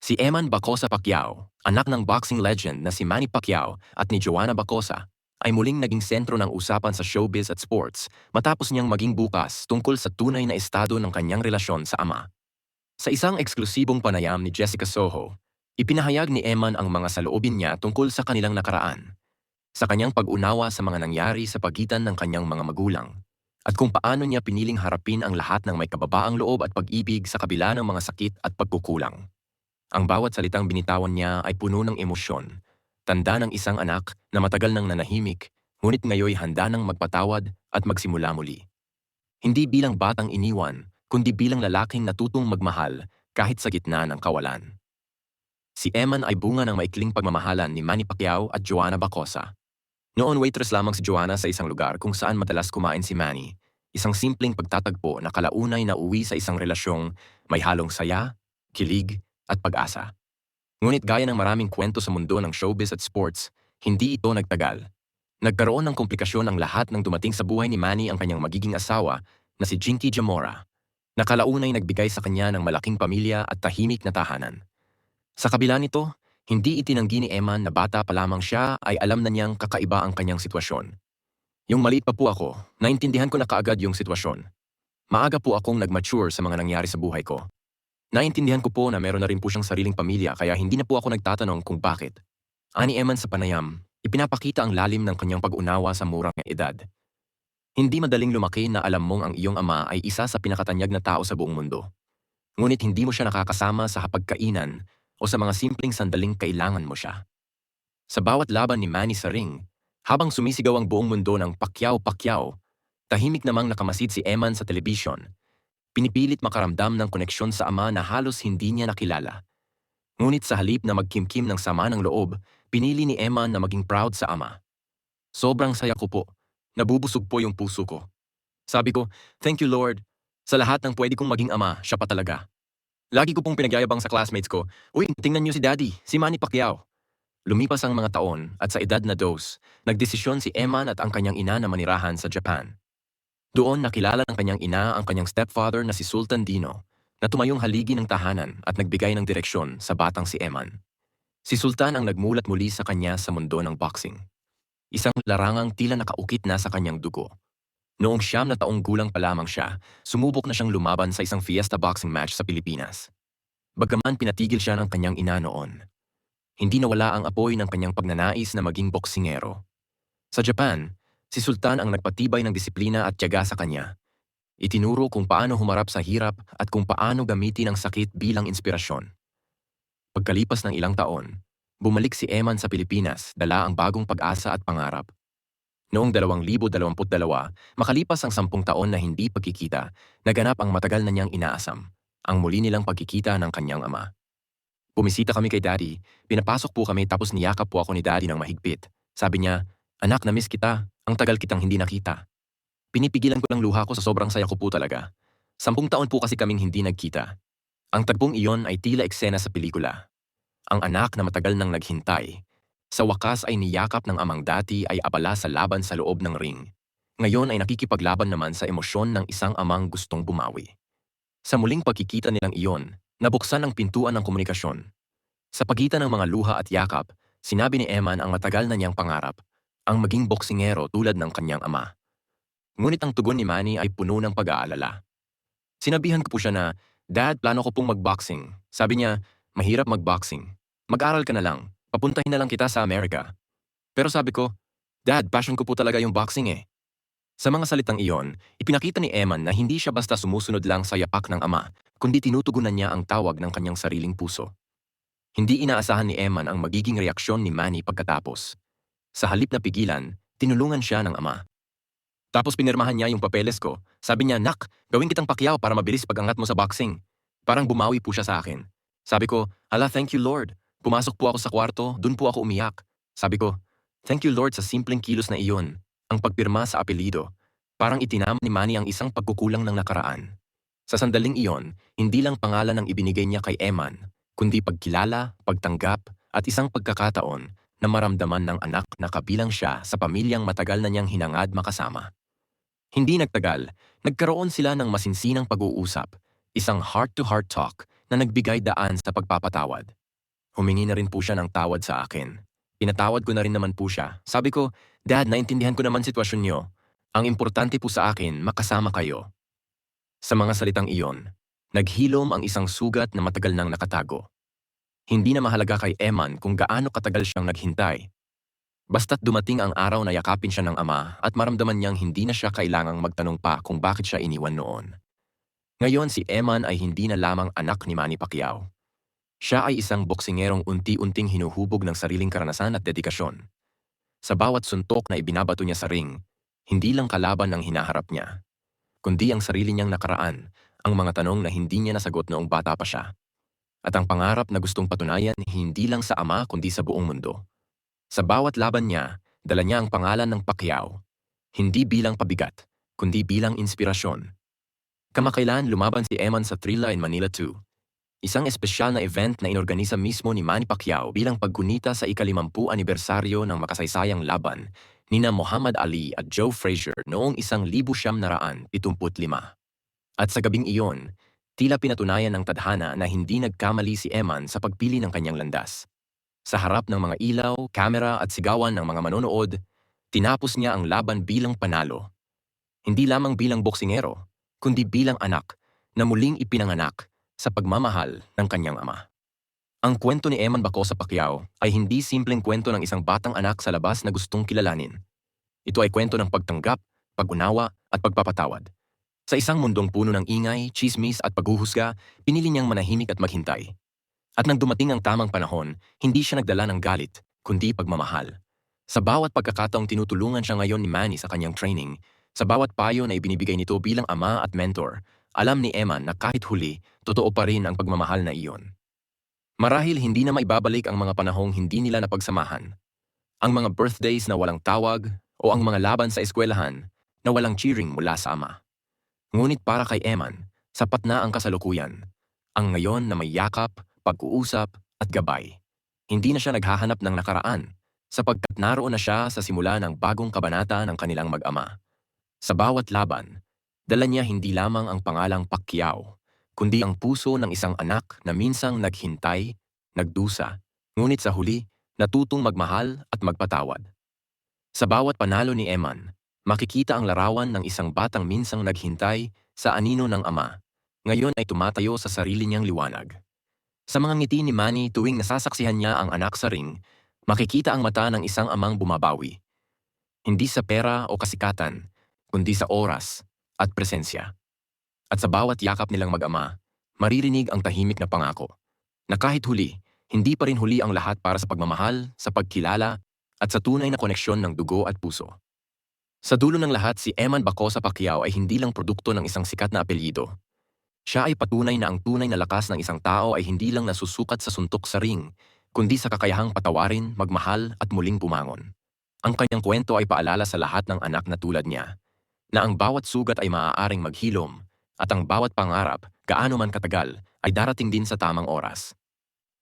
Si Eman Bacosa Pacquiao, anak ng boxing legend na si Manny Pacquiao at ni Joanna Bacosa, ay muling naging sentro ng usapan sa showbiz at sports matapos niyang maging bukas tungkol sa tunay na estado ng kanyang relasyon sa ama. Sa isang eksklusibong panayam ni Jessica Soho, ipinahayag ni Eman ang mga saloobin niya tungkol sa kanilang nakaraan, sa kanyang pag-unawa sa mga nangyari sa pagitan ng kanyang mga magulang, at kung paano niya piniling harapin ang lahat ng may kababaang loob at pag-ibig sa kabila ng mga sakit at pagkukulang. Ang bawat salitang binitawan niya ay puno ng emosyon, tanda ng isang anak na matagal nang nanahimik, ngunit ngayoy handa nang magpatawad at magsimula muli. Hindi bilang batang iniwan, kundi bilang lalaking natutong magmahal kahit sa gitna ng kawalan. Si Eman ay bunga ng maikling pagmamahalan ni Manny Pacquiao at Joanna Bacosa. Noon waitress lamang si Joanna sa isang lugar kung saan madalas kumain si Manny, isang simpleng pagtatagpo na kalaunay na uwi sa isang relasyong may halong saya, kilig, at pag-asa. Ngunit gaya ng maraming kwento sa mundo ng showbiz at sports, hindi ito nagtagal. Nagkaroon ng komplikasyon ang lahat nang dumating sa buhay ni Manny ang kanyang magiging asawa na si Jinky Jamora, na kalaunay nagbigay sa kanya ng malaking pamilya at tahimik na tahanan. Sa kabila nito, hindi itinanggi ni Eman na bata pa lamang siya ay alam na niyang kakaiba ang kanyang sitwasyon. Yung maliit pa po ako, naintindihan ko na kaagad yung sitwasyon. Maaga po akong nag-mature sa mga nangyari sa buhay ko. Naintindihan ko po na meron na rin po siyang sariling pamilya kaya hindi na po ako nagtatanong kung bakit. Ani Eman sa panayam, ipinapakita ang lalim ng kanyang pag-unawa sa murang edad. Hindi madaling lumaki na alam mong ang iyong ama ay isa sa pinakatanyag na tao sa buong mundo. Ngunit hindi mo siya nakakasama sa hapagkainan o sa mga simpleng sandaling kailangan mo siya. Sa bawat laban ni Manny sa ring, habang sumisigaw ang buong mundo ng Pacquiao Pacquiao, tahimik namang nakamasid si Eman sa telebisyon. Pinipilit makaramdam ng koneksyon sa ama na halos hindi niya nakilala. Ngunit sa halip na magkimkim ng sama ng loob, pinili ni Eman na maging proud sa ama. Sobrang saya ko po. Nabubusog po yung puso ko. Sabi ko, thank you Lord. Sa lahat ng pwede kong maging ama, siya pa talaga. Lagi ko pong pinagyayabang sa classmates ko, uy, tingnan niyo si Daddy, si Manny Pacquiao. Lumipas ang mga taon at sa edad na 2, nagdesisyon si Eman at ang kanyang ina na manirahan sa Japan. Doon nakilala ng kanyang ina ang kanyang stepfather na si Sultan Dino, na tumayong haligi ng tahanan at nagbigay ng direksyon sa batang si Eman. Si Sultan ang nagmulat muli sa kanya sa mundo ng boxing. Isang larangang tila nakaukit na sa kanyang dugo. Noong 9 na taong gulang pa lamang siya, sumubok na siyang lumaban sa isang fiesta boxing match sa Pilipinas. Bagaman pinatigil siya ng kanyang ina noon, hindi nawala ang apoy ng kanyang pagnanais na maging boksingero. Sa Japan, si Sultan ang nagpatibay ng disiplina at tiyaga sa kanya. Itinuro kung paano humarap sa hirap at kung paano gamitin ang sakit bilang inspirasyon. Pagkalipas ng ilang taon, bumalik si Eman sa Pilipinas, dala ang bagong pag-asa at pangarap. Noong 2022, makalipas ang 10 taon na hindi pagkikita, naganap ang matagal na niyang inaasam, ang muli nilang pagkikita ng kanyang ama. Bumisita kami kay Daddy, pinapasok po kami tapos niyakap po ako ni Daddy ng mahigpit. Sabi niya, anak na-miss kita, ang tagal kitang hindi nakita. Pinipigilan ko lang luha ko sa sobrang saya ko po talaga. 10 taon po kasi kaming hindi nagkita. Ang tagpong iyon ay tila eksena sa pelikula. Ang anak na matagal nang naghintay, sa wakas ay niyakap ng amang dati ay abala sa laban sa loob ng ring. Ngayon ay nakikipaglaban naman sa emosyon ng isang amang gustong bumawi. Sa muling pagkikita nilang iyon, nabuksan ang pintuan ng komunikasyon. Sa pagitan ng mga luha at yakap, sinabi ni Eman ang matagal na niyang pangarap, ang maging boksingero tulad ng kanyang ama. Ngunit ang tugon ni Manny ay puno ng pag-aalala. Sinabihan ko po siya na, Dad, plano ko pong mag-boxing. Sabi niya, mahirap mag-boxing. Mag-aral ka na lang, papuntahin na lang kita sa Amerika. Pero sabi ko, Dad, passion ko po talaga yung boxing eh. Sa mga salitang iyon, ipinakita ni Eman na hindi siya basta sumusunod lang sa yapak ng ama, kundi tinutugunan niya ang tawag ng kanyang sariling puso. Hindi inaasahan ni Eman ang magiging reaksyon ni Manny pagkatapos. Sa halip na pigilan, tinulungan siya ng ama. Tapos pinirmahan niya yung papeles ko. Sabi niya, Nak, gawin kitang Pacquiao para mabilis pag-angat mo sa boxing. Parang bumawi po siya sa akin. Sabi ko, Hala, thank you Lord. Pumasok po ako sa kwarto, dun po ako umiyak. Sabi ko, thank you Lord sa simpleng kilos na iyon, ang pagpirma sa apelido. Parang itinama ni Manny ang isang pagkukulang ng nakaraan. Sa sandaling iyon, hindi lang pangalan ang ibinigay niya kay Eman, kundi pagkilala, pagtanggap, at isang pagkakataon na maramdaman ng anak na kabilang siya sa pamilyang matagal na niyang hinangad makasama. Hindi nagtagal, nagkaroon sila ng masinsinang pag-uusap, isang heart-to-heart talk na nagbigay daan sa pagpapatawad. Humingi na rin po siya ng tawad sa akin. Pinatawad ko na rin naman po siya. Sabi ko, Dad, naintindihan ko naman sitwasyon niyo. Ang importante po sa akin, makasama kayo. Sa mga salitang iyon, naghilom ang isang sugat na matagal nang nakatago. Hindi na mahalaga kay Eman kung gaano katagal siyang naghintay. Basta't dumating ang araw na yakapin siya ng ama at maramdaman niyang hindi na siya kailangang magtanong pa kung bakit siya iniwan noon. Ngayon si Eman ay hindi na lamang anak ni Manny Pacquiao. Siya ay isang boksingerong unti-unting hinuhubog ng sariling karanasan at dedikasyon. Sa bawat suntok na ibinabato niya sa ring, hindi lang kalaban ang hinaharap niya, kundi ang sarili niyang nakaraan, ang mga tanong na hindi niya nasagot noong bata pa siya. At ang pangarap na gustong patunayan hindi lang sa ama kundi sa buong mundo. Sa bawat laban niya, dala niya ang pangalan ng Pacquiao. Hindi bilang pabigat, kundi bilang inspirasyon. Kamakailan lumaban si Eman sa Trilla in Manila 2. Isang espesyal na event na inorganisa mismo ni Manny Pacquiao bilang paggunita sa ika-50 anibersaryo ng makasaysayang laban nina Muhammad Ali at Joe Frazier noong 1975. At sa gabing iyon, tila pinatunayan ng tadhana na hindi nagkamali si Eman sa pagpili ng kanyang landas. Sa harap ng mga ilaw, kamera at sigawan ng mga manonood, tinapos niya ang laban bilang panalo. Hindi lamang bilang boksingero, kundi bilang anak na muling ipinanganak sa pagmamahal ng kanyang ama. Ang kwento ni Eman Bacosa Pacquiao ay hindi simpleng kwento ng isang batang anak sa labas na gustong kilalanin. Ito ay kwento ng pagtanggap, pag-unawa at pagpapatawad. Sa isang mundong puno ng ingay, chismis at paghuhusga, pinili niyang manahimik at maghintay. At nang dumating ang tamang panahon, hindi siya nagdala ng galit, kundi pagmamahal. Sa bawat pagkakataong tinutulungan siya ngayon ni Manny sa kanyang training, sa bawat payo na ibinibigay nito bilang ama at mentor, alam ni Eman na kahit huli, totoo pa rin ang pagmamahal na iyon. Marahil hindi na maibabalik ang mga panahong hindi nila napagsamahan. Ang mga birthdays na walang tawag o ang mga laban sa eskwelahan na walang cheering mula sa ama. Ngunit para kay Eman, sapat na ang kasalukuyan. Ang ngayon na may yakap, pag-uusap at gabay. Hindi na siya naghahanap ng nakaraan, sapagkat naroon na siya sa simula ng bagong kabanata ng kanilang mag-ama. Sa bawat laban, dala niya hindi lamang ang pangalang Pacquiao, kundi ang puso ng isang anak na minsang naghintay, nagdusa, ngunit sa huli, natutong magmahal at magpatawad. Sa bawat panalo ni Eman, makikita ang larawan ng isang batang minsang naghintay sa anino ng ama. Ngayon ay tumatayo sa sarili niyang liwanag. Sa mga ngiti ni Manny tuwing nasasaksihan niya ang anak sa ring, makikita ang mata ng isang amang bumabawi. Hindi sa pera o kasikatan, kundi sa oras at presensya. At sa bawat yakap nilang mag-ama, maririnig ang tahimik na pangako, na kahit huli, hindi pa rin huli ang lahat para sa pagmamahal, sa pagkilala, at sa tunay na koneksyon ng dugo at puso. Sa dulo ng lahat, si Eman Bacosa Pacquiao ay hindi lang produkto ng isang sikat na apelyido. Siya ay patunay na ang tunay na lakas ng isang tao ay hindi lang nasusukat sa suntok sa ring, kundi sa kakayahang patawarin, magmahal at muling bumangon. Ang kanyang kwento ay paalala sa lahat ng anak na tulad niya, na ang bawat sugat ay maaaring maghilom, at ang bawat pangarap, gaano man katagal, ay darating din sa tamang oras.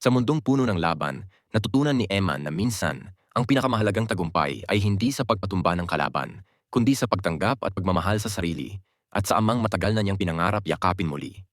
Sa mundong puno ng laban, natutunan ni Eman na minsan, ang pinakamahalagang tagumpay ay hindi sa pagpatumba ng kalaban, kundi sa pagtanggap at pagmamahal sa sarili, at sa amang matagal na niyang pinangarap yakapin muli.